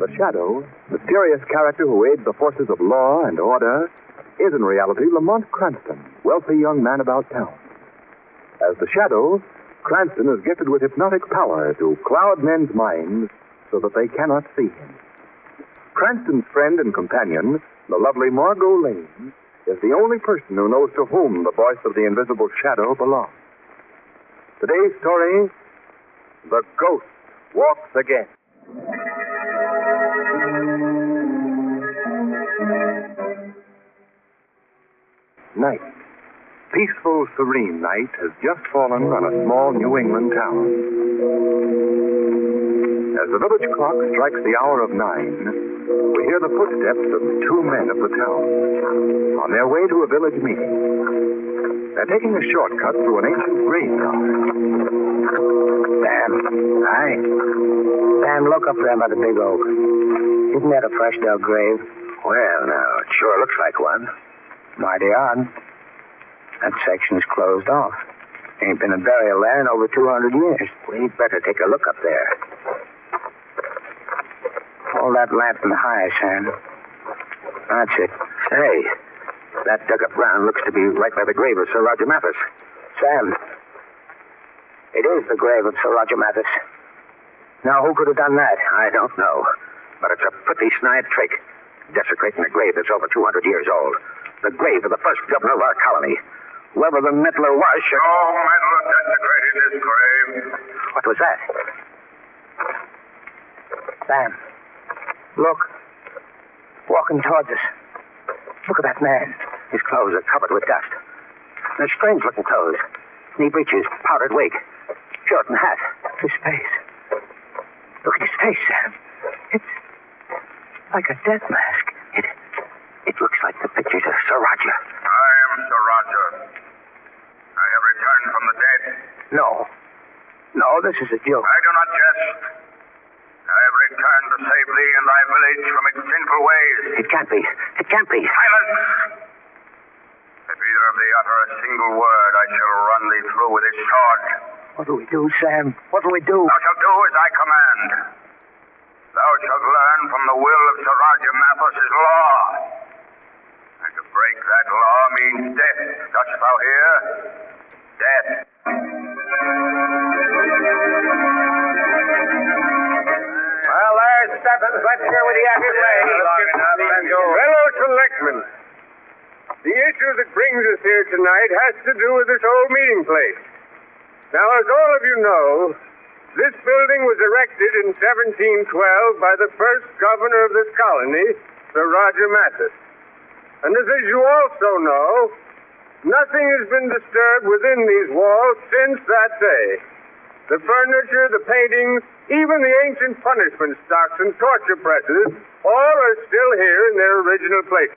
The Shadow, mysterious character who aids the forces of law and order, is in reality Lamont Cranston, wealthy young man about town. As the Shadow, Cranston is gifted with hypnotic power to cloud men's minds so that they cannot see him. Cranston's friend and companion, the lovely Margot Lane, is the only person who knows to whom the voice of the invisible Shadow belongs. Today's story, The Ghost Walks Again. Night. Peaceful, serene night has just fallen on a small New England town. As the village clock strikes the hour of 9, we hear the footsteps of two men of the town on their way to a village meeting. They're taking a shortcut through an ancient graveyard. Sam. Hi. Sam, look up there by the big oak. Isn't that a fresh dug grave? Well, now, it sure looks like one. Mighty odd. That section's closed off. Ain't been a burial there in over 200 years. We'd better take a look up there. Hold that lantern high, Sam. That's it. Say, that dug-up ground looks to be right by the grave of Sir Roger Mathis. Sam, it is the grave of Sir Roger Mathis. Now, who could have done that? I don't know, but it's a pretty snide trick, desecrating a grave that's over 200 years old. The grave of the first governor of our colony. Whoever the meddler was should... No meddler desecrated this grave. What was that? Sam, look. Walking towards us. Look at that man. His clothes are covered with dust. They're strange-looking clothes. Knee breeches, powdered wig, shirt and hat. His face. Look at his face, Sam. It's like a death mask. It looks like the pictures of Sir Roger. I am Sir Roger. I have returned from the dead. No, this is a joke. I do not jest. I have returned to save thee and thy village from its sinful ways. It can't be. It can't be. Silence! If either of thee utter a single word, I shall run thee through with this sword. What do we do, Sam? What do we do? Thou shalt do as I command. Thou shalt learn from the will of Sir Roger Mathis' law. And to break that law means death. Dost thou hear? Death. Well, there's Stebbins. Let's hear what he has to say. Fellow selectmen, the issue that brings us here tonight has to do with this old meeting place. Now, as all of you know, this building was erected in 1712 by the first governor of this colony, Sir Roger Mathis. And as you also know, nothing has been disturbed within these walls since that day. The furniture, the paintings, even the ancient punishment stocks and torture presses, all are still here in their original place.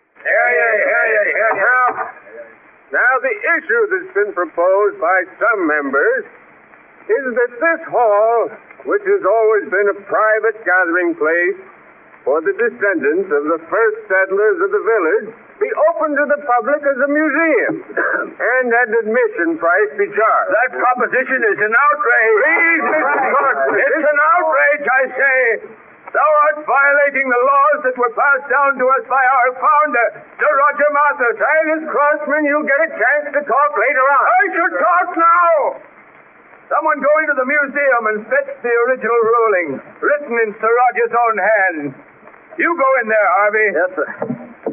Now, the issue that's been proposed by some members is that this hall, which has always been a private gathering place for the descendants of the first settlers of the village, be open to the public as a museum, and an admission price be charged. That proposition is an outrage. Please, Mr. Crossman. It's an outrage, I say. Thou art violating the laws that were passed down to us by our founder, Sir Roger Mathis. Silas Crossman, you'll get a chance to talk later on. I should talk now. Someone go into the museum and fetch the original ruling, written in Sir Roger's own hand. You go in there, Harvey. Yes, sir.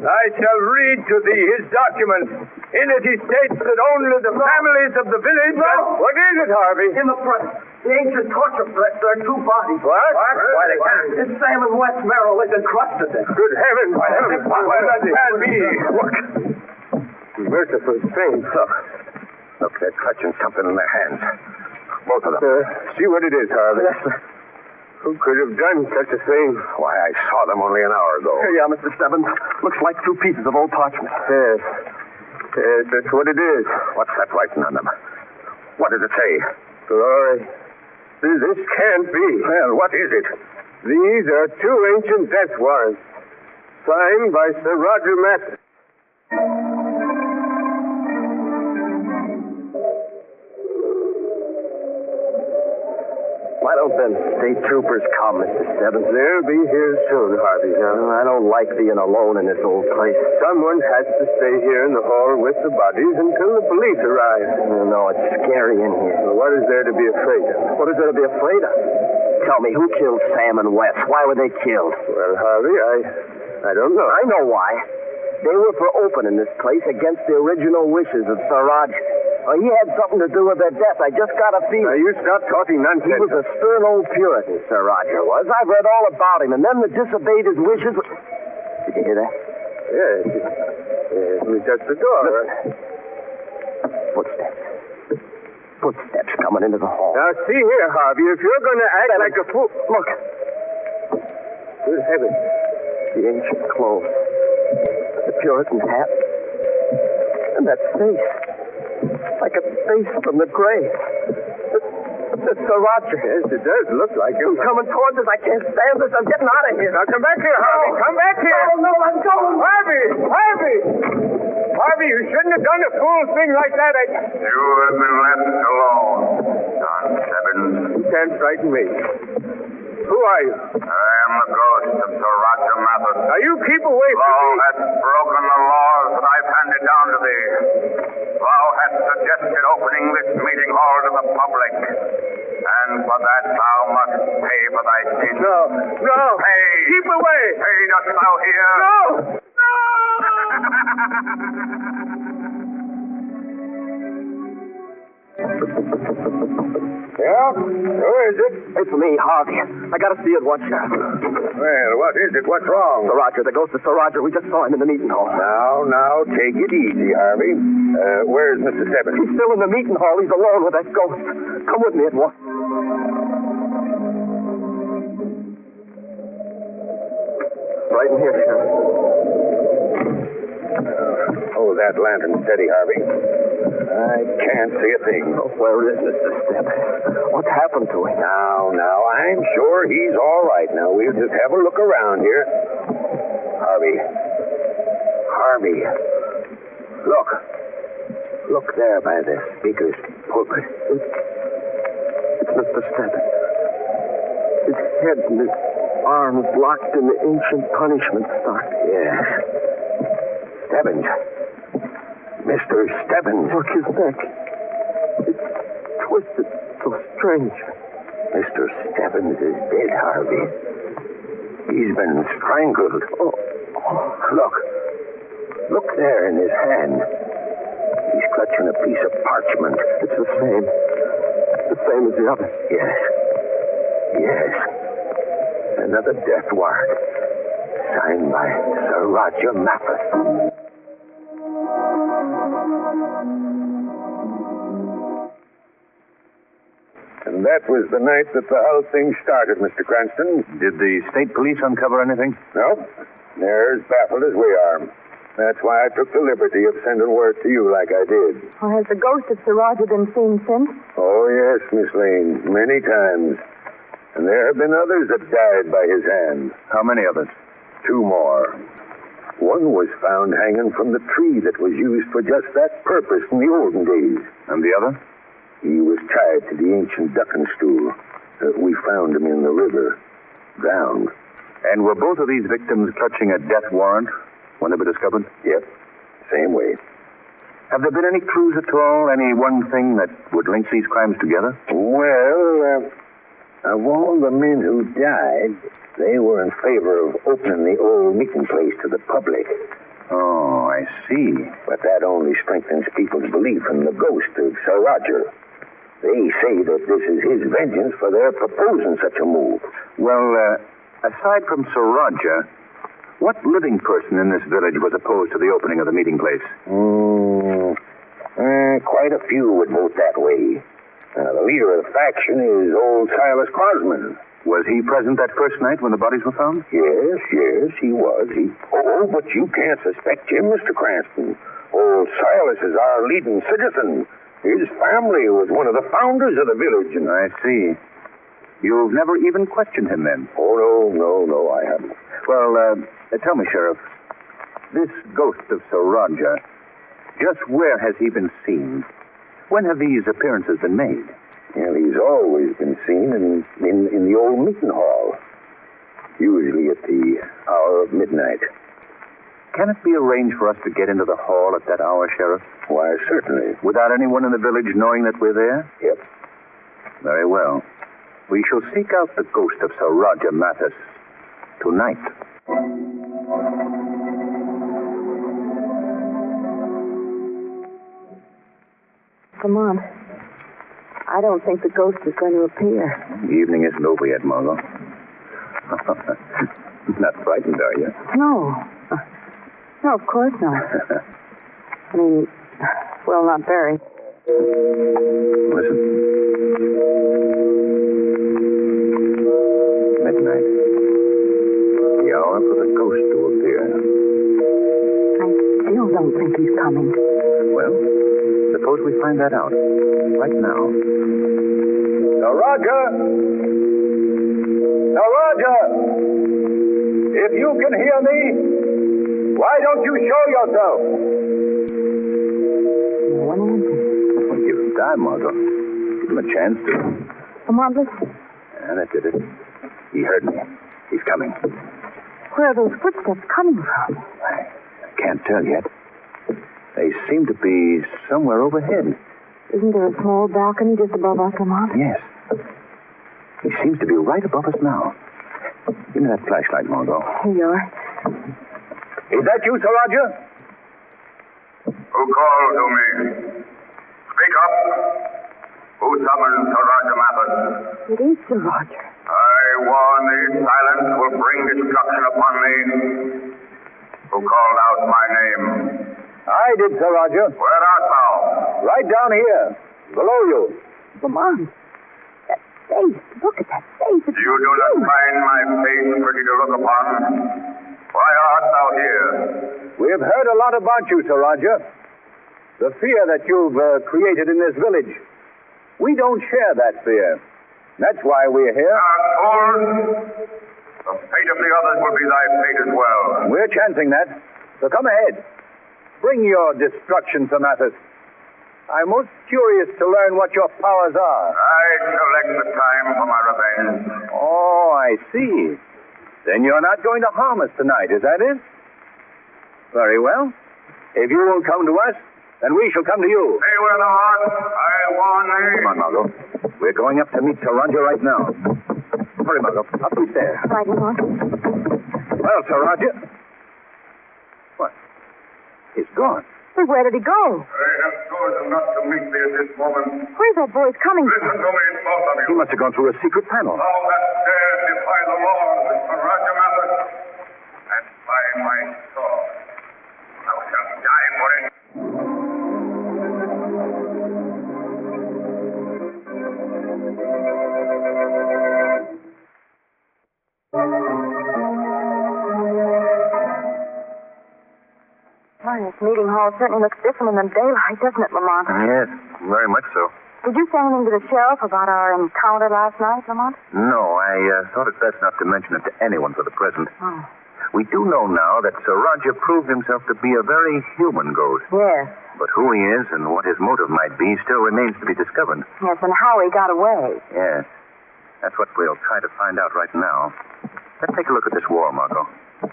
I shall read to thee his document. In it he states that only the families of the village... No. What is it, Harvey? In the front, the ancient torture threats, there are two bodies. What? Why, they can't. It's Sam and Wes Merrill. They've encrusted them. Good heavens. Why, that can't be. Look. Merciful saints. Look, they're clutching something in their hands. Both of them. See what it is, Harvey. Yes, sir. Who could have done such a thing? Why, I saw them only an hour ago. Here you are, Mr. Stebbins. Looks like two pieces of old parchment. Yes. Yes, that's what it is. What's that writing on them? What does it say? Glory. This can't be. Well, what is it? These are two ancient death warrants, signed by Sir Roger Mathis. Why don't them state troopers come, Mr. Stebbins? They'll be here soon, Harvey. I don't like being alone in this old place. Someone has to stay here in the hall with the bodies until the police arrive. No, it's scary in here. Well, what is there to be afraid of? What is there to be afraid of? Tell me, who killed Sam and Wes? Why were they killed? Well, Harvey, I don't know. I know why. They were for opening this place against the original wishes of Siraj. He had something to do with their death. I just got a feeling. Now, you stop talking nonsense. He was a stern old Puritan, Sir Roger was. I've read all about him, and them that disobeyed his wishes... Did you hear that? Yes. It was just the door. Footsteps. Footsteps coming into the hall. Now, see here, Harvey, if you're going to act like a fool... Look. Good heavens. The ancient clothes. The Puritan hat. And that face. Like a face from the grave. It's Sir Roger. Yes, it does look like him. He's coming towards us. I can't stand this. I'm getting out of here. Now, come back here, Harvey. No. Come back here. No, I'm going. Harvey! Harvey, you shouldn't have done a fool thing like that. You have been left alone, John Stebbins. You can't frighten me. Who are you? I am the ghost of Sir Roger Mathis. Now, you keep away from Thou me. hast broken the laws that I've handed down to thee. Thou hast suggested opening this meeting hall to the public. And for that thou must pay for thy sins. No. Pay. Keep away. Pay, dost thou hear? No. Yeah? Who is it? It's me, Harvey. I gotta see it once, Sheriff. Well, what is it? What's wrong? Sir Roger, the ghost of Sir Roger. We just saw him in the meeting hall. Now, take it easy, Harvey. Where's Mr. Stebbins? He's still in the meeting hall. He's alone with that ghost. Come with me at once. Right in here, Sheriff. Hold that lantern steady, Harvey. I can't see a thing. Oh, where is Mr. Stebbins? What's happened to him? Now, I'm sure he's all right. Now, we'll just have a look around here. Harvey. Look there by the speaker's pulpit. It's Mr. Stebbins. His head and his arms locked in the ancient punishment stock. Yes. Stebbins. Mr. Stebbins. Look, his neck. It's twisted so strange. Mr. Stebbins is dead, Harvey. He's been strangled. Oh. Look there in his hand. He's clutching a piece of parchment. It's the same. The same as the others. Yes. Another death warrant. Signed by Sir Roger Mathis. And that was the night that the whole thing started, Mr. Cranston. Did the state police uncover anything? No. They're as baffled as we are. That's why I took the liberty of sending word to you like I did. Well, has the ghost of Sir Roger been seen since? Oh, yes, Miss Lane. Many times. And there have been others that died by his hand. How many others? 2 more. One was found hanging from the tree that was used for just that purpose in the olden days. And the other? He was tied to the ancient ducking stool. We found him in the river, drowned. And were both of these victims clutching a death warrant when they were discovered? Yep, same way. Have there been any clues at all? Any one thing that would link these crimes together? Well, of all the men who died, they were in favor of opening the old meeting place to the public. Oh, I see. But that only strengthens people's belief in the ghost of Sir Roger. They say that this is his vengeance for their proposing such a move. Well, aside from Sir Roger, what living person in this village was opposed to the opening of the meeting place? Quite a few would vote that way. The leader of the faction is old Silas Crosman. Was he present that first night when the bodies were found? Yes, he was. Oh, but you can't suspect him, Mr. Cranston. Old Silas is our leading citizen. His family was one of the founders of the village. I see. You've never even questioned him, then? Oh, no, I haven't. Well, tell me, Sheriff, this ghost of Sir Roger, just where has he been seen? When have these appearances been made? Well, he's always been seen in the old meeting hall. Usually at the hour of midnight. Can it be arranged for us to get into the hall at that hour, Sheriff? Why, certainly. Without anyone in the village knowing that we're there? Yep. Very well. We shall seek out the ghost of Sir Roger Mathis tonight. Lamont, I don't think the ghost is going to appear. The evening isn't over yet, Margot. Not frightened, are you? No. No, of course not. I mean, well, not very. Listen. Midnight. The hour for the ghost to appear. I still don't think he's coming. Well, suppose we find that out right now. Now, Roger! Now, Roger! If you can hear me, why don't you show yourself? No one answers. Well, give him time, Margot. Give him a chance to. Lamont, listen. And that did it. He heard me. He's coming. Where are those footsteps coming from? I can't tell yet. They seem to be somewhere overhead. Isn't there a small balcony just above us, Lamont? Yes. He seems to be right above us now. Give me that flashlight, Margot. Here you are. Is that you, Sir Roger? Who called to me? Speak up. Who summoned Sir Roger Mathis? It is Sir Roger. I warn thee, silence will bring destruction upon thee. Who called out my name? I did, Sir Roger. Where art thou? Right down here, below you. Lamont, that face. Look at that face. It's You do not find my face pretty to look upon. Why art thou here? We've heard a lot about you, Sir Roger. The fear that you've created in this village. We don't share that fear. That's why we're here. Fool! The fate of the others will be thy fate as well. We're chancing that. So come ahead. Bring your destruction, Sir Mathis. I'm most curious to learn what your powers are. I select the time for my revenge. Oh, I see. Then you're not going to harm us tonight, is that it? Very well. If you won't come to us, then we shall come to you. Stay where thou art. I warn thee. Come on, Margot. We're going up to meet Sir Roger right now. Hurry, Margot. Up these stairs. right, Lamont. Well, Sir Roger. What? He's gone. But where did he go? I have chosen not to meet thee at this moment. Where's that voice coming from? Listen to me, both of you. He must have gone through a secret panel. Thou that dares defy the laws of Sir Roger Mathis, and by my sword, thou shalt die for it. My, this meeting hall certainly looks different in the daylight, doesn't it, Lamont? Yes, very much so. Did you say anything to the sheriff about our encounter last night, Lamont? No, I thought it best not to mention it to anyone for the present. Oh. We do know now that Sir Roger proved himself to be a very human ghost. Yes. But who he is and what his motive might be still remains to be discovered. Yes, and how he got away. Yes. That's what we'll try to find out right now. Let's take a look at this wall, Margot.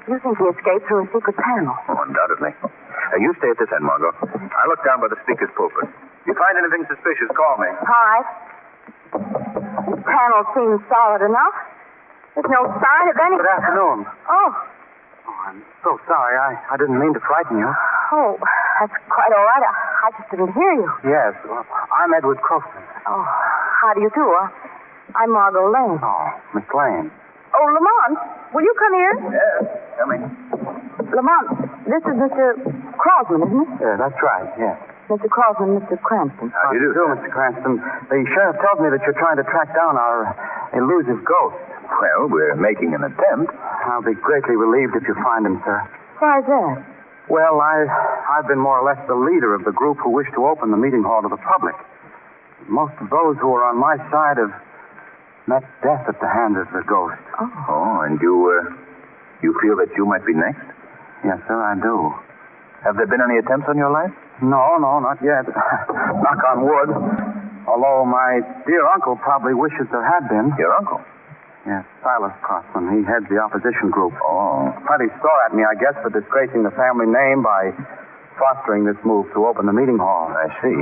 You think he escaped through a secret panel? Oh, undoubtedly. You stay at this end, Margot. I'll look down by the speaker's pulpit. If you find anything suspicious, call me. All right. The panel seems solid enough. There's no sign of any... Good afternoon. Oh. Oh, I'm so sorry. I didn't mean to frighten you. Oh, that's quite all right. I just didn't hear you. Yes, well, I'm Edward Crofton. Oh, how do you do? I'm Margot Lane. Oh, Miss Lane. Oh, Lamont, will you come here? Yes, come in. Lamont, this is Mr. Crosman, isn't it? Yeah, that's right, yes. Mr. Crosman, Mr. Cranston. How do you do, sir? Mr. Cranston. The sheriff tells me that you're trying to track down our elusive ghost. Well, we're making an attempt. I'll be greatly relieved if you find him, sir. Why is that? Well, I've been more or less the leader of the group who wish to open the meeting hall to the public. Most of those who are on my side have met death at the hands of the ghost. Oh, and you feel that you might be next? Yes, sir, I do. Have there been any attempts on your life? No, not yet. Knock on wood. Although my dear uncle probably wishes there had been. Your uncle? Yes, Silas Crossman. He heads the opposition group. Oh. Plenty sore at me, I guess, for disgracing the family name by fostering this move to open the meeting hall. I see.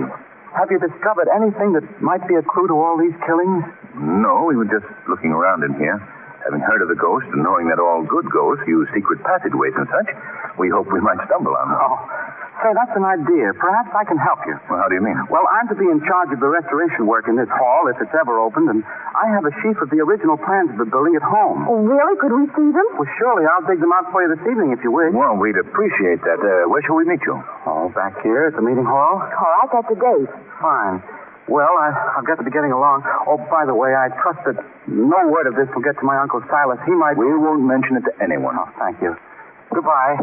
Have you discovered anything that might be a clue to all these killings? No, we were just looking around in here. Having heard of the ghost and knowing that all good ghosts use secret passageways and such, we hoped we might stumble on them. Oh, say, that's an idea. Perhaps I can help you. Well, how do you mean? Well, I'm to be in charge of the restoration work in this hall if it's ever opened, and I have a sheaf of the original plans of the building at home. Oh, really? Could we see them? Well, surely. I'll dig them out for you this evening if you wish. Well, we'd appreciate that. Where shall we meet you? Oh, back here at the meeting hall? All right, that's a date. Fine. Well, I've got to be getting along. Oh, by the way, I trust that no word of this will get to my Uncle Silas. He might... We won't mention it to anyone. Oh, thank you. Goodbye.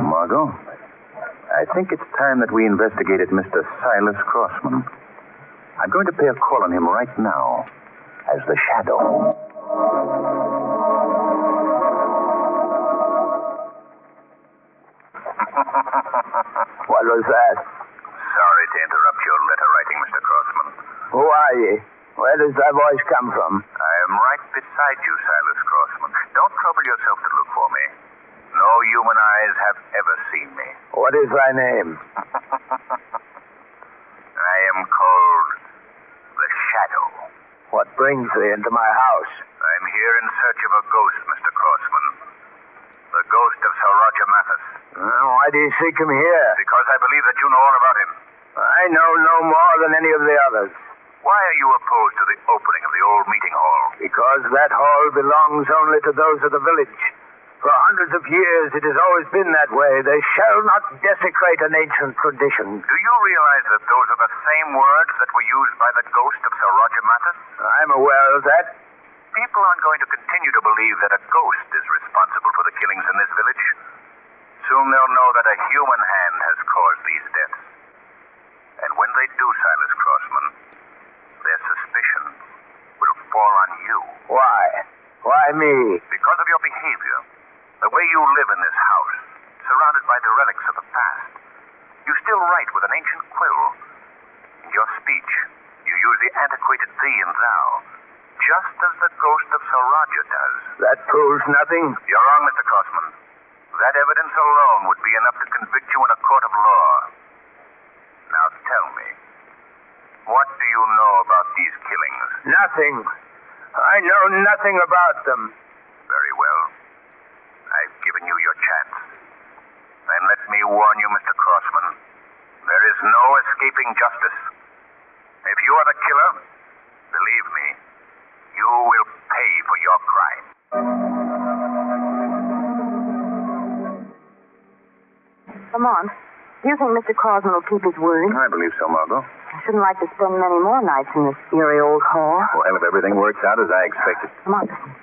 Margot, I think it's time that we investigated Mr. Silas Crossman. I'm going to pay a call on him right now as the Shadow. What was that? Sorry to interrupt your letter writing, Mr. Crossman. Who are ye? Where does that voice come from? I am right beside you, Silas Crossman. Don't trouble yourself to look for me. No human eyes have ever seen me. What is thy name? I am called the Shadow. What brings thee into my house? I'm here in search of a ghost, Mr. Crossman. The ghost of Sir Roger Mathis. Why do you seek him here? Because I believe that you know all about him. I know no more than any of the others. Why are you opposed to the opening of the old meeting hall? Because that hall belongs only to those of the village. For hundreds of years it has always been that way. They shall not desecrate an ancient tradition. Do you realize that those are the same words that were used by the ghost of Sir Roger Mathis? I'm aware of that. People aren't going to continue to believe that a ghost is responsible for the killings in this village. Soon they'll know that a human hand has caused these deaths. And when they do, Silas Crossman, their suspicion will fall on you. Why? Why me? Because of your behavior. The way you live in this house, surrounded by the relics of the past. You still write with an ancient quill. In your speech, you use the antiquated thee and thou, just as the ghost of Sir Roger does. That proves nothing. You're wrong, Mr. Crossman. That evidence alone would be enough to convict you in a court of law. Now tell me, what do you know about these killings? Nothing. I know nothing about them. Very well. I've given you your chance. And let me warn you, Mr. Crossman, there is no escaping justice. If you are the killer, believe me, you will pay for your crime. Lamont, do you think Mr. Crossman will keep his word? I believe so, Margot. I shouldn't like to spend many more nights in this eerie old hall. Well, if everything works out as I expected. Lamont, listen.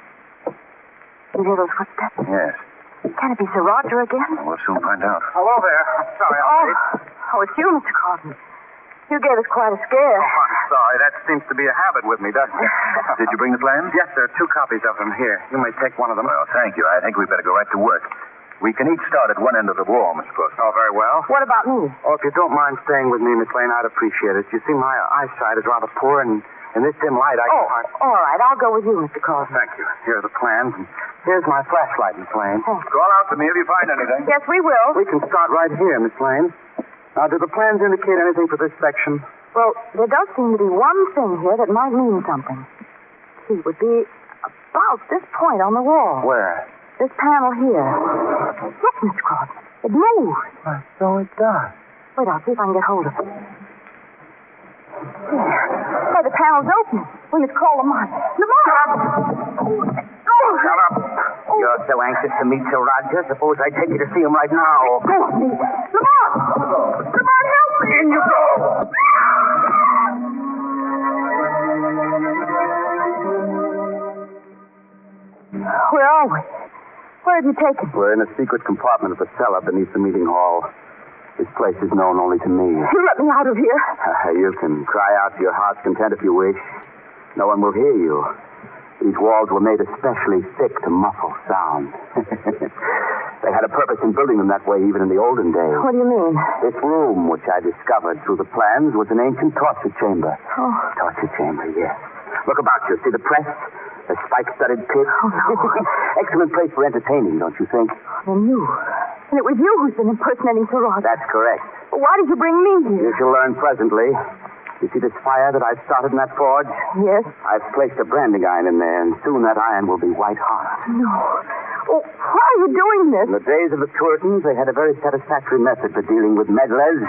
You hear those footsteps? Yes. Can it be Sir Roger again? We'll soon find out. Hello there. I'm sorry I'm late. Oh, it's you, Mr. Crossman. You gave us quite a scare. Oh, I'm sorry. That seems to be a habit with me, doesn't it? Did you bring the plans? Yes, there are 2 copies of them here. You may take one of them. Well, thank you. I think we'd better go right to work. We can each start at one end of the wall, Mr. Crossman. Oh, very well. What about me? Oh, if you don't mind staying with me, Miss Lane, I'd appreciate it. You see, my eyesight is rather poor, and in this dim light, I can't... All right. I'll go with you, Mr. Crossman. Thank you. Here are the plans, and here's my flashlight, Miss Lane. Thanks. Call out to me if you find anything. Yes, we will. We can start right here, Miss Lane. Now, do the plans indicate anything for this section? Well, there does seem to be one thing here that might mean something. See, it would be about this point on the wall. Where? This panel here. Look, Mr. Crossman. It moves. So it does. Wait, I'll see if I can get hold of it. There. Why, the panel's open. We must call Lamont. Lamont! Shut up. You're so anxious to meet Sir Roger. Suppose I take you to see him right now. Go on, please. Lamont! Lamont, help me! In you go. Where are we? Where have you taken? We're in a secret compartment of the cellar beneath the meeting hall. This place is known only to me. You let me out of here. You can cry out to your heart's content if you wish. No one will hear you. These walls were made especially thick to muffle sound. They had a purpose in building them that way even in the olden days. What do you mean? This room, which I discovered through the plans, was an ancient torture chamber. Oh. Torture chamber, yes. Look about you. See the press? The spike-studded pit? Oh, no. Excellent place for entertaining, don't you think? And you. And it was you who's been impersonating Sir Roger. That's correct. Well, why did you bring me here? You shall learn presently. You see this fire that I've started in that forge? Yes. I've placed a branding iron in there, and soon that iron will be white hot. No. Oh, why are you doing this? In the days of the Puritans, they had a very satisfactory method for dealing with meddlers.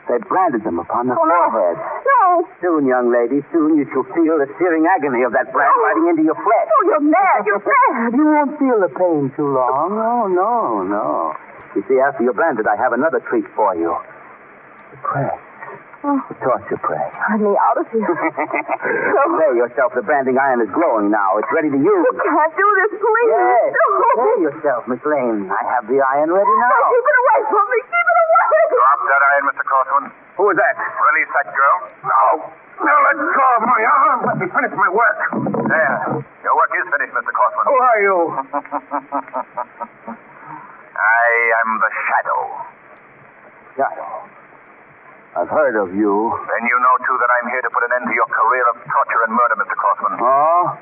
They branded them upon the forehead. No. Soon, young lady, soon you shall feel the searing agony of that brand biting into your flesh. Oh, you're mad. You're mad. You won't feel the pain too long. Oh, no. You see, after you're branded, I have another treat for you. The press. Oh. The torture press. Let me out of here. Prepare yourself. The branding iron is glowing now. It's ready to use. You can't do this, please. Yes. No. Prepare yourself, Miss Lane. I have the iron ready now. Keep it away from me. Keep it away. Drop that iron, Mr. Crossman. Who is that? Release that girl. No, let go of my arm. Let me finish my work. There. Your work is finished, Mr. Crossman. Who are you? I am the Shadow. Shadow. I've heard of you. Then you know, too, that I'm here to put an end to your career of torture and murder, Mr. Crossman. Oh?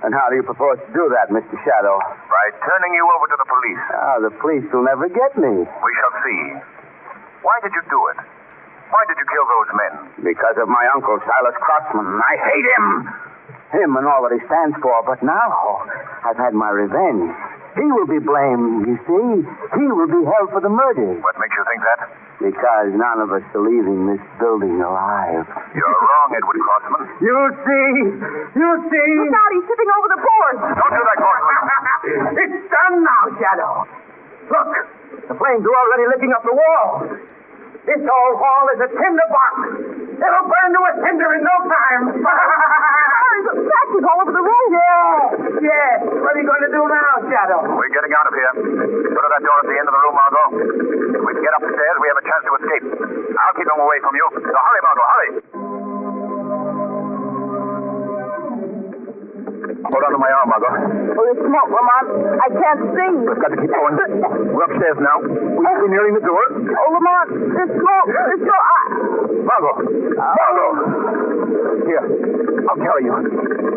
And how do you propose to do that, Mr. Shadow? By turning you over to the police. The police will never get me. We shall see. Why did you do it? Why did you kill those men? Because of my uncle, Silas Crossman. I hate him. Him and all that he stands for. But now, I've had my revenge. He will be blamed, you see. He will be held for the murder. What makes you think that? Because none of us are leaving this building alive. You're wrong, Edward Crossman. You see? Look out, he's tipping over the board. Don't do that, Crossman. It's done now, Shadow. Look, the flames are already licking up the wall. This old hall is a tinder box. It'll burn to a cinder in no time. There's a matches all over the room. Yes. What are you going to do now, Shadow? We're getting out of here. Go to that door at the end of the room, Margot. If we can get upstairs, we have a chance to escape. I'll keep them away from you. So hurry, Margot, hurry. Hold on to my arm, Margot. Oh, there's smoke, Lamont. I can't see. We've got to keep going. We're upstairs now. We're nearing the door. Oh, Lamont, there's smoke. Margot. Margot. Here, I'll carry you.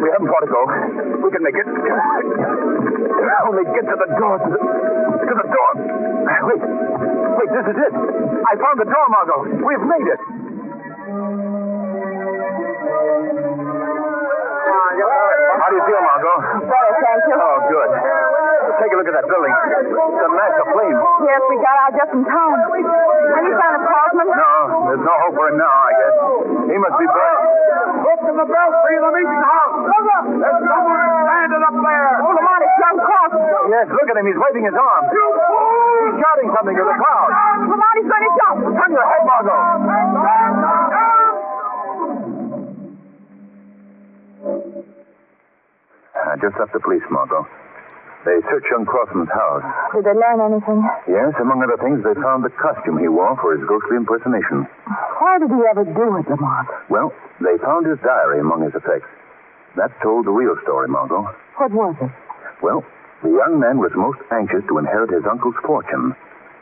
We haven't far to go. We can make it. Only get to the door. To the door. Wait, this is it. I found the door, Margot. We've made it. How do you feel, Margot? Better, thank you. Oh, good. Take a look at that building. It's a mass of flames. Yes, we got out just in time. Have you found a Crossman? No, there's no hope for him now, I guess. He must be burnt. Look to the belfry of the meeting house. Look up. There's someone standing up there. Oh, Lamont, it's young Crossman. Yes, look at him. He's waving his arms. He's shouting something to the crowd. Lamont, he's going to jump. Turn your head, Margot. I just left the police, Margot. They searched young Crossman's house. Did they learn anything? Yes, among other things, they found the costume he wore for his ghostly impersonation. Why did he ever do it, Lamont? Well, they found his diary among his effects. That told the real story, Margot. What was it? Well, the young man was most anxious to inherit his uncle's fortune.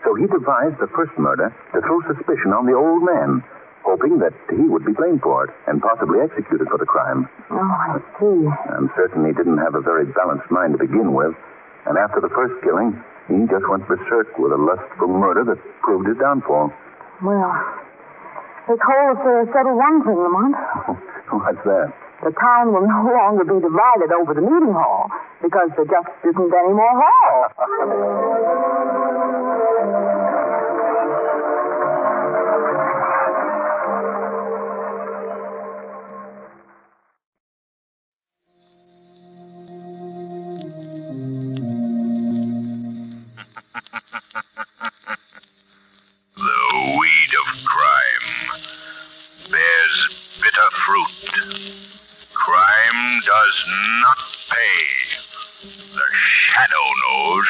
So he devised the first murder to throw suspicion on the old man, hoping that he would be blamed for it and possibly executed for the crime. Oh, I see. I'm certain he didn't have a very balanced mind to begin with. And after the first killing, he just went berserk with a lust for murder that proved his downfall. Well, this whole affair settled one thing, Lamont. What's that? The town will no longer be divided over the meeting hall because there just isn't any more hall. The weed of crime bears bitter fruit. Crime does not pay. The shadow knows.